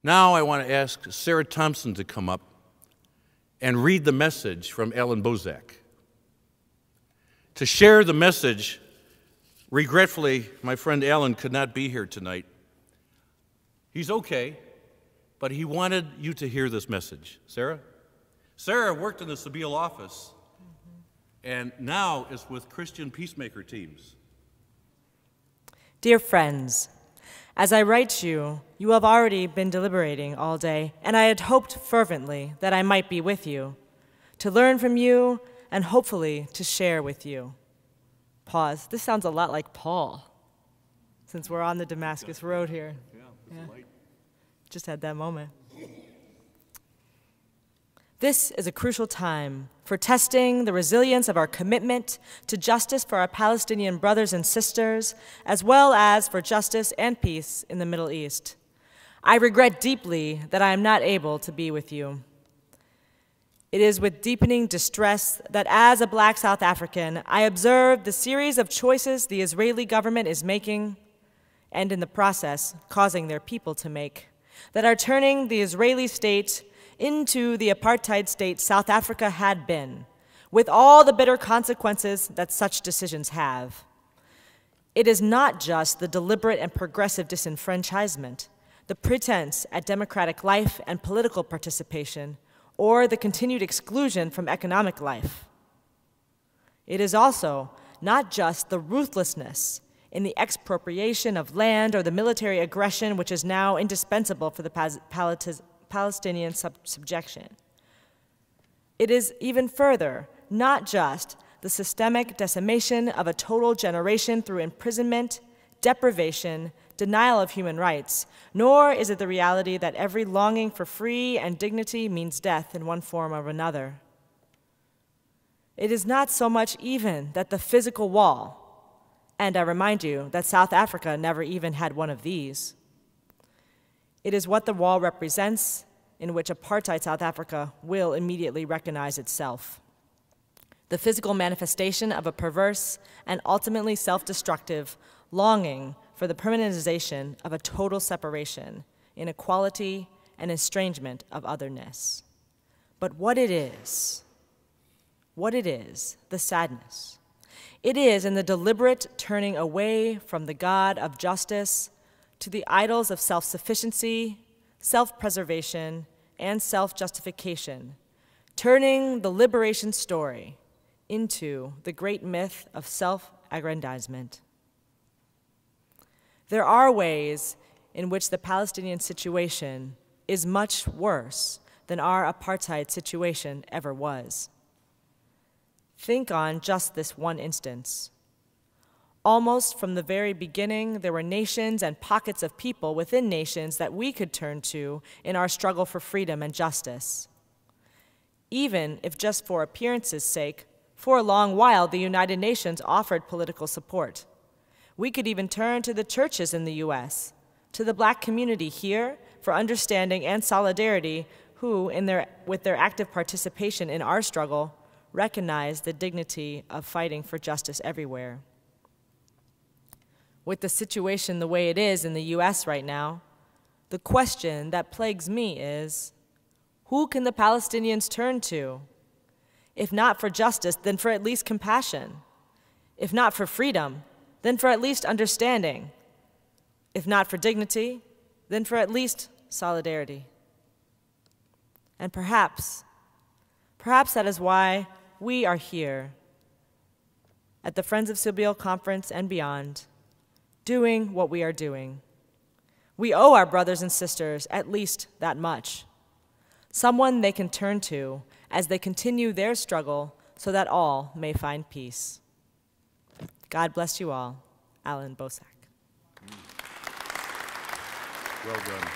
Now I want to ask Sarah Thompson to come up and read the message from Alan Boesak. To share the message, regretfully, my friend Alan could not be here tonight. He's okay, but he wanted you to hear this message. Sarah? Sarah worked in the Sabeel office and now is with Christian peacemaker teams. Dear friends, as I write you, you have already been deliberating all day, and I had hoped fervently that I might be with you, to learn from you, and hopefully to share with you. Pause. This sounds a lot like Paul, since we're on the Damascus Road here. Yeah. Just had that moment. This is a crucial time for testing the resilience of our commitment to justice for our Palestinian brothers and sisters, as well as for justice and peace in the Middle East. I regret deeply that I am not able to be with you. It is with deepening distress that as a Black South African, I observe the series of choices the Israeli government is making, and in the process, causing their people to make, that are turning the Israeli state into the apartheid state South Africa had been, with all the bitter consequences that such decisions have. It is not just the deliberate and progressive disenfranchisement, the pretense at democratic life and political participation, or the continued exclusion from economic life. It is also not just the ruthlessness in the expropriation of land or the military aggression which is now indispensable for the Palestinian subjection. It is even further not just the systemic decimation of a total generation through imprisonment, deprivation, denial of human rights, nor is it the reality that every longing for free and dignity means death in one form or another. It is not so much even that the physical wall, and I remind you that South Africa never even had one of these. It is what the wall represents, in which apartheid South Africa will immediately recognize itself. The physical manifestation of a perverse and ultimately self-destructive longing for the permanentization of a total separation, inequality, and estrangement of otherness. But what it is, the sadness, it is in the deliberate turning away from the God of justice to the idols of self-sufficiency, self-preservation, and self-justification, turning the liberation story into the great myth of self-aggrandizement. There are ways in which the Palestinian situation is much worse than our apartheid situation ever was. Think on just this one instance. Almost from the very beginning, there were nations and pockets of people within nations that we could turn to in our struggle for freedom and justice. Even if just for appearance's sake, for a long while the United Nations offered political support. We could even turn to the churches in the US, to the Black community here for understanding and solidarity who, with their active participation in our struggle, recognize the dignity of fighting for justice everywhere. With the situation the way it is in the US right now, the question that plagues me is, who can the Palestinians turn to? If not for justice, then for at least compassion. If not for freedom, then for at least understanding. If not for dignity, then for at least solidarity. And perhaps that is why we are here at the Friends of Sabeel Conference and beyond, doing what we are doing. We owe our brothers and sisters at least that much. Someone they can turn to as they continue their struggle so that all may find peace. God bless you all. Alan Boesak. Well done.